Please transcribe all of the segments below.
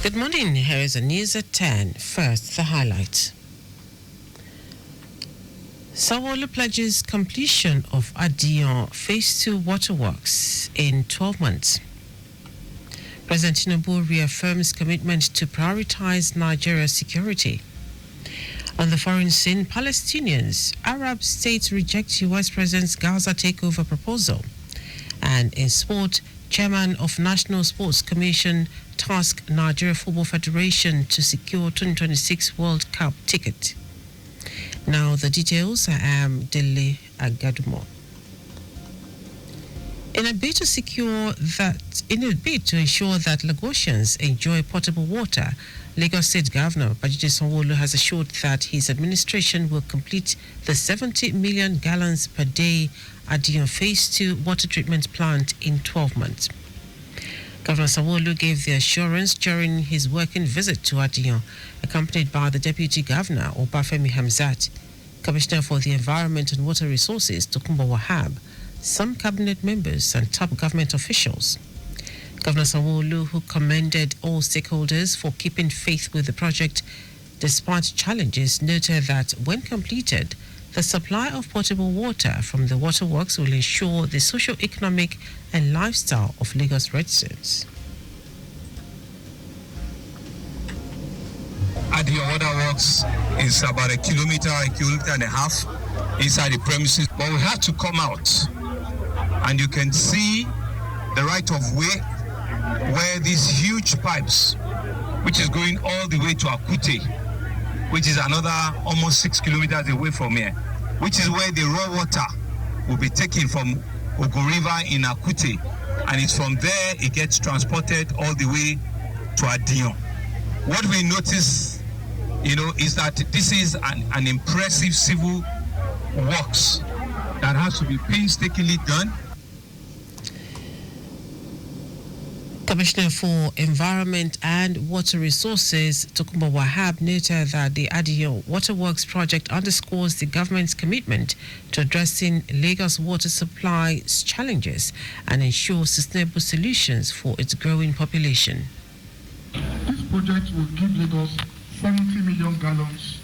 Good morning. Here is the news at 10. First, the highlights. Sanwo-Olu pledges completion of Adion Phase 2 waterworks in 12 months. President Tinubu reaffirms commitment to prioritize Nigeria's security. On the foreign scene, Palestinians, Arab states reject U.S. President's Gaza takeover proposal. And in sport, Chairman of National Sports Commission tasked Nigeria Football Federation to secure 2026 World Cup ticket. Now the details. I am Dele Agadumo. In a bid to ensure that Lagosians enjoy potable water, Lagos State Governor Babajide Sanwo-Olu has assured that his administration will complete the 70 million gallons per day Adion Phase 2 water treatment plant in 12 months. Governor Sanwo-Olu gave the assurance during his working visit to Adion, accompanied by the Deputy Governor, Obafemi Hamzat, Commissioner for the Environment and Water Resources, Tokunbo Wahab, some cabinet members and top government officials. Governor Sanwo-Olu, who commended all stakeholders for keeping faith with the project despite challenges, noted that when completed, the supply of potable water from the waterworks will ensure the socio-economic and lifestyle of Lagos residents. Adion Waterworks is about a kilometer and a half inside the premises, but we have to come out and you can see the right of way where these huge pipes, which is going all the way to Akute, which is another almost 6 kilometers away from here, which is where the raw water will be taken from Ogun River in Akute, and it's from there it gets transported all the way to Adion. What we notice, is that this is an impressive civil works that has to be painstakingly done. Commissioner for Environment and Water Resources, Tokunbo Wahab, noted that the Adion Waterworks project underscores the government's commitment to addressing Lagos water supply's challenges and ensure sustainable solutions for its growing population. This project will give Lagos 70 million gallons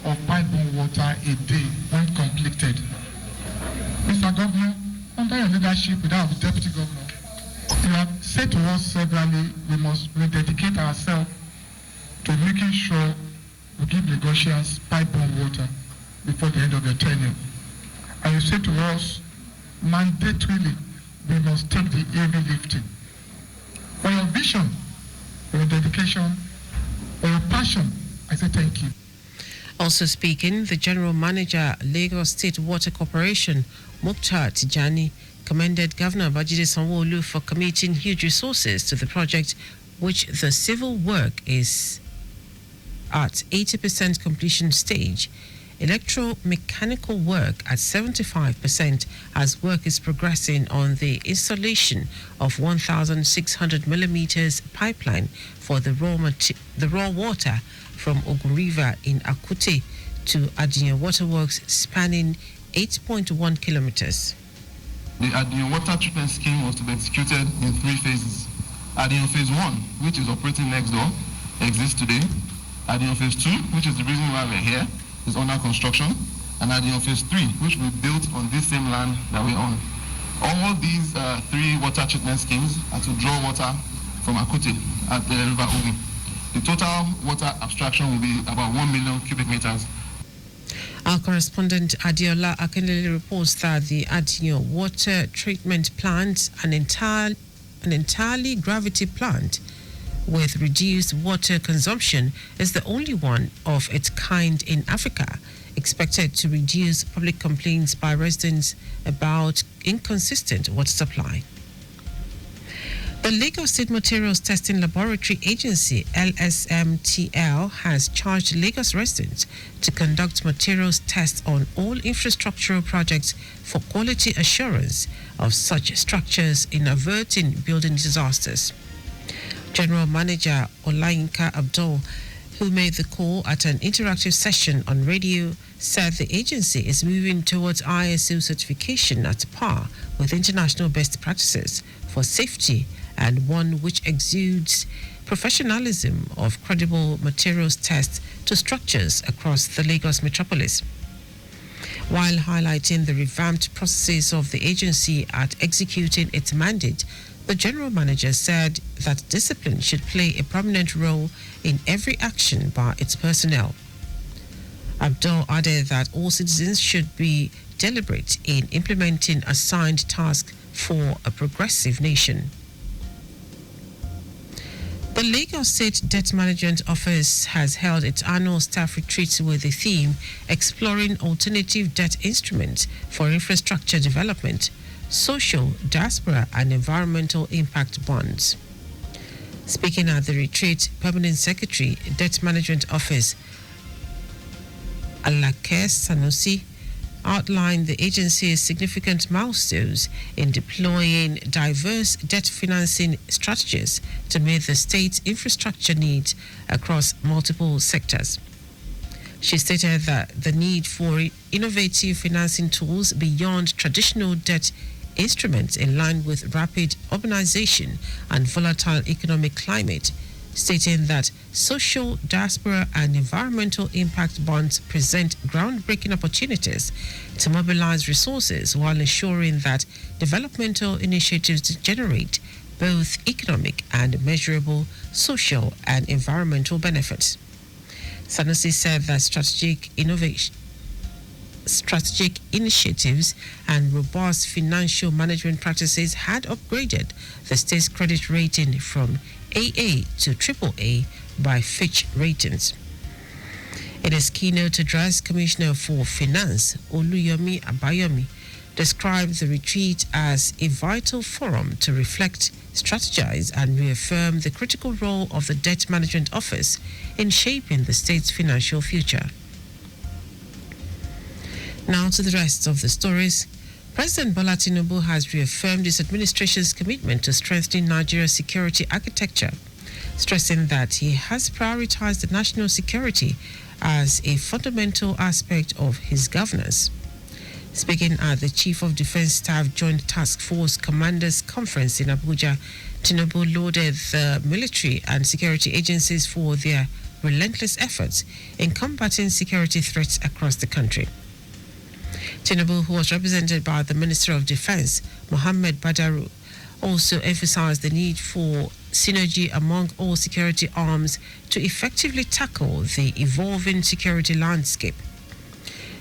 of pipe-borne water a day when completed. Mr. Governor, under your leadership with our Deputy Governor, you have said to us severally we must rededicate ourselves to making sure we give Lagosians pipe-borne water before the end of your tenure. And you said to us, mandatorily, we must take the heavy lifting. For your vision, for your dedication, for your passion, I say thank you. Also speaking, the General Manager, Lagos State Water Corporation, Mukhtar Tijani, commended Governor Babajide Sanwo-Olu for committing huge resources to the project, which the civil work is at 80% completion stage, electromechanical work at 75%, as work is progressing on the installation of 1,600 millimeters pipeline for the raw water from Ogun River in Akute to Adion Waterworks, spanning 8.1 kilometers. The Adion water treatment scheme was to be executed in 3 phases. Adion Phase 1, which is operating next door, exists today. Adion Phase 2, which is the reason why we're here, is under construction. And Adion Phase 3, which will be built on this same land that we're on. All these 3 water treatment schemes are to draw water from Akute at the River Ogun. The total water abstraction will be about 1 million cubic meters. Our correspondent Adiola Akinlele reports that the Adion water treatment plant, an entirely gravity plant with reduced water consumption, is the only one of its kind in Africa, expected to reduce public complaints by residents about inconsistent water supply. The Lagos State Materials Testing Laboratory Agency, LSMTL, has charged Lagos residents to conduct materials tests on all infrastructural projects for quality assurance of such structures in averting building disasters. General Manager Olayinka Abdul, who made the call at an interactive session on radio, said the agency is moving towards ISO certification at par with international best practices for safety, and one which exudes professionalism of credible materials tests to structures across the Lagos metropolis. While highlighting the revamped processes of the agency at executing its mandate, the general manager said that discipline should play a prominent role in every action by its personnel. Abdul added that all citizens should be deliberate in implementing assigned tasks for a progressive nation. The Lagos State Debt Management Office has held its annual staff retreat with the theme Exploring Alternative Debt Instruments for Infrastructure Development, Social, Diaspora and Environmental Impact Bonds. Speaking at the retreat, Permanent Secretary, Debt Management Office, Alake Sanusi, outlined the agency's significant milestones in deploying diverse debt financing strategies to meet the state's infrastructure needs across multiple sectors. She stated that the need for innovative financing tools beyond traditional debt instruments in line with rapid urbanization and volatile economic climate, stating that social, diaspora and environmental impact bonds present groundbreaking opportunities to mobilize resources while ensuring that developmental initiatives generate both economic and measurable social and environmental benefits. Sanusi said that strategic initiatives and robust financial management practices had upgraded the state's credit rating from AA to AAA by Fitch Ratings. In his keynote address, Commissioner for Finance, Oluyomi Abayomi, described the retreat as a vital forum to reflect, strategize, and reaffirm the critical role of the Debt Management Office in shaping the state's financial future. Now to the rest of the stories. President Bola Tinubu has reaffirmed his administration's commitment to strengthening Nigeria's security architecture, stressing that he has prioritized the national security as a fundamental aspect of his governance. Speaking at the Chief of Defense Staff Joint Task Force Commanders Conference in Abuja, Tinubu lauded the military and security agencies for their relentless efforts in combating security threats across the country. Tinubu, who was represented by the Minister of Defense, Mohammed Badaru, also emphasized the need for synergy among all security arms to effectively tackle the evolving security landscape.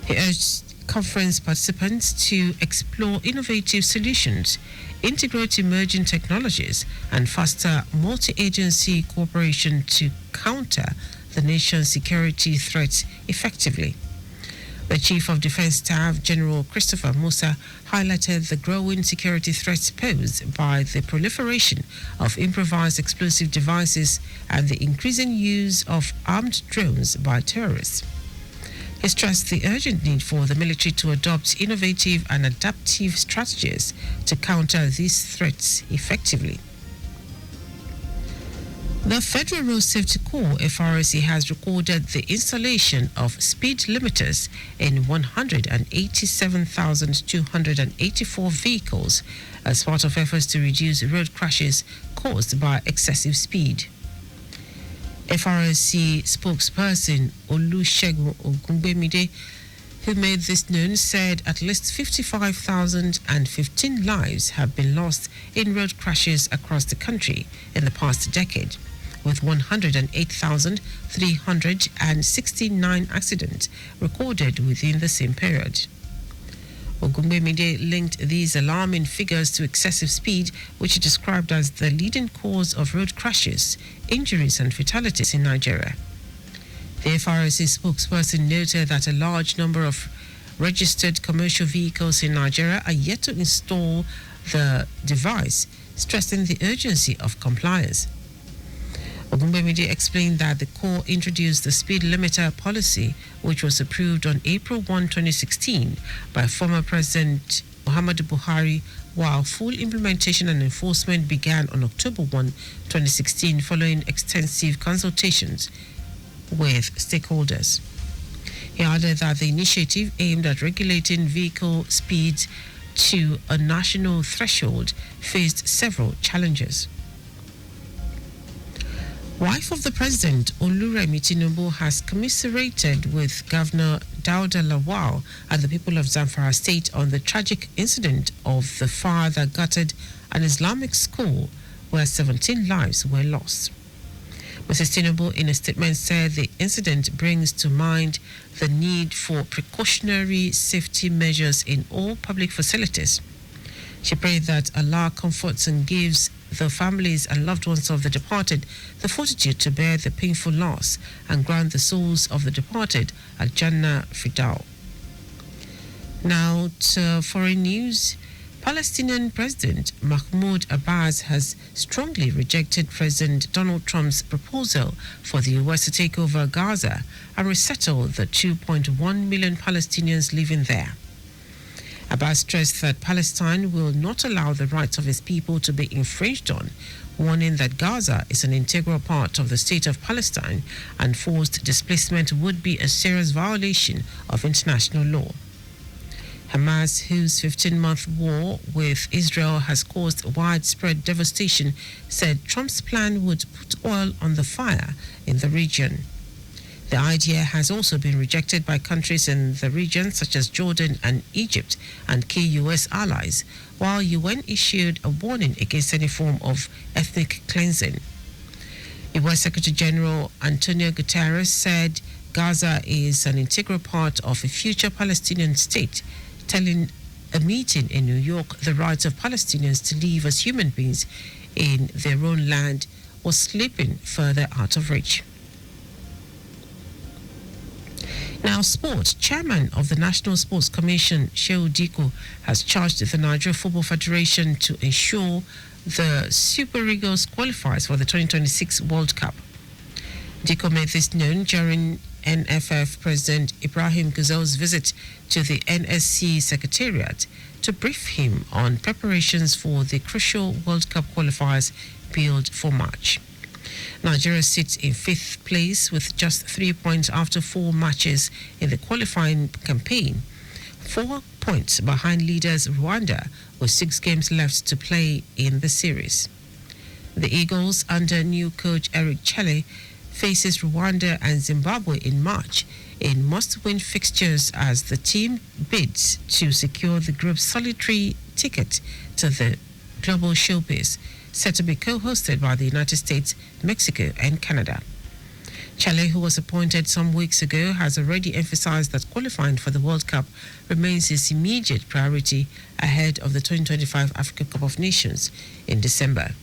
He urged conference participants to explore innovative solutions, integrate emerging technologies, and foster multi-agency cooperation to counter the nation's security threats effectively. The Chief of Defense Staff, General Christopher Musa, highlighted the growing security threats posed by the proliferation of improvised explosive devices and the increasing use of armed drones by terrorists. He stressed the urgent need for the military to adopt innovative and adaptive strategies to counter these threats effectively. The Federal Road Safety Corps, FRSC, has recorded the installation of speed limiters in 187,284 vehicles as part of efforts to reduce road crashes caused by excessive speed. FRSC spokesperson Olusegun Ogungbemide, who made this known, said at least 55,015 lives have been lost in road crashes across the country in the past decade, with 108,369 accidents recorded within the same period. Ogungbemide linked these alarming figures to excessive speed, which he described as the leading cause of road crashes, injuries and fatalities in Nigeria. The FRSC spokesperson noted that a large number of registered commercial vehicles in Nigeria are yet to install the device, stressing the urgency of compliance. Ogungbemide explained that the Corps introduced the speed limiter policy, which was approved on April 1, 2016 by former President Muhammadu Buhari, while full implementation and enforcement began on October 1, 2016 following extensive consultations with stakeholders. He added that the initiative aimed at regulating vehicle speeds to a national threshold faced several challenges. Wife of the president, Oluremi Tinubu, has commiserated with Governor Dauda Lawal and the people of Zamfara State on the tragic incident of the fire that gutted an Islamic school where 17 lives were lost. Mrs. Tinubu, in a statement, said the incident brings to mind the need for precautionary safety measures in all public facilities. She prayed that Allah comforts and gives the families and loved ones of the departed the fortitude to bear the painful loss and grant the souls of the departed Al-Jannah Fidaw. Now to foreign news. Palestinian President Mahmoud Abbas has strongly rejected President Donald Trump's proposal for the U.S. to take over Gaza and resettle the 2.1 million Palestinians living there. Abbas stressed that Palestine will not allow the rights of its people to be infringed on, warning that Gaza is an integral part of the state of Palestine and forced displacement would be a serious violation of international law. Hamas, whose 15-month war with Israel has caused widespread devastation, said Trump's plan would put oil on the fire in the region. The idea has also been rejected by countries in the region such as Jordan and Egypt and key U.S. allies, while UN issued a warning against any form of ethnic cleansing. U.S. Secretary General Antonio Guterres said Gaza is an integral part of a future Palestinian state, telling a meeting in New York the rights of Palestinians to live as human beings in their own land was slipping further out of reach. Now, sports. Chairman of the National Sports Commission, Shehu Diko, has charged the Nigeria Football Federation to ensure the Super Eagles qualifies for the 2026 World Cup. Diko made this known during NFF President Ibrahim Guzel's visit to the NSC Secretariat to brief him on preparations for the crucial World Cup qualifiers billed for March. Nigeria sits in 5th place with just 3 points after 4 matches in the qualifying campaign, 4 points behind leaders Rwanda with 6 games left to play in the series. The Eagles, under new coach Eric Chelle, faces Rwanda and Zimbabwe in March in must-win fixtures as the team bids to secure the group's solitary ticket to the global showbiz, set to be co-hosted by the United States, Mexico and Canada. Chelle, who was appointed some weeks ago, has already emphasized that qualifying for the World Cup remains his immediate priority ahead of the 2025 Africa Cup of Nations in December.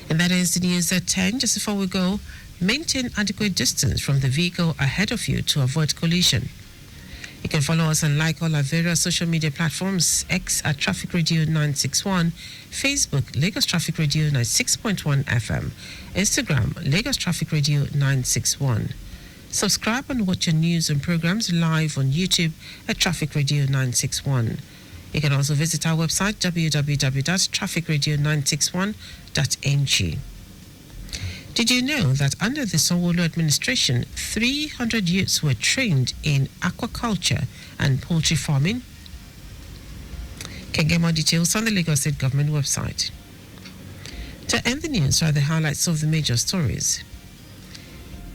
And that is the news at 10. Just before we go, maintain adequate distance from the vehicle ahead of you to avoid collision. You can follow us and like all our various social media platforms: X at Traffic Radio 961, Facebook Lagos Traffic Radio 96.1 FM, Instagram Lagos Traffic Radio 961. Subscribe and watch your news and programs live on YouTube at Traffic Radio 961. You can also visit our website www.trafficradio961.ng. Did you know that under the Sanwo-Olu administration, 300 youths were trained in aquaculture and poultry farming? You can get more details on the Lagos State Government website. To end the news are the highlights of the major stories.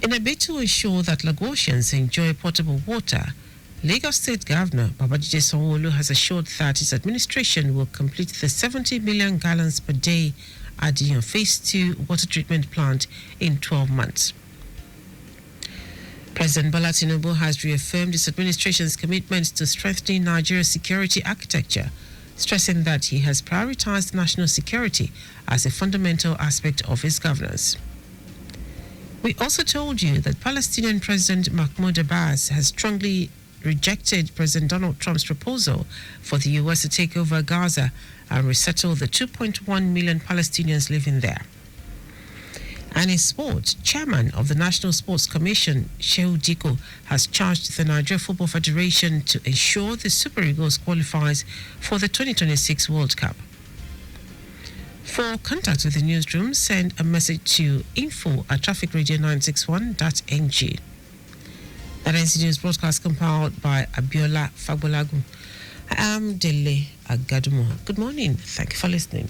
In a bid to ensure that Lagosians enjoy potable water, Lagos State Governor Babajide Sanwo-Olu has assured that his administration will complete the 70 million gallons per day Adiyan Phase 2 water treatment plant in 12 months. President Bola Tinubu has reaffirmed his administration's commitment to strengthening Nigeria's security architecture, stressing that he has prioritized national security as a fundamental aspect of his governance. We also told you that Palestinian President Mahmoud Abbas has strongly rejected President Donald Trump's proposal for the U.S. to take over Gaza and resettle the 2.1 million Palestinians living there. And in sports, Chairman of the National Sports Commission, Shehu Diko, has charged the Nigeria Football Federation to ensure the Super Eagles qualifies for the 2026 World Cup. For contact with the newsroom, send a message to info@trafficradio961.ng. That is the news broadcast compiled by Abiola Fagbolagun. I am Dele Agadumo. Good morning. Thank you for listening.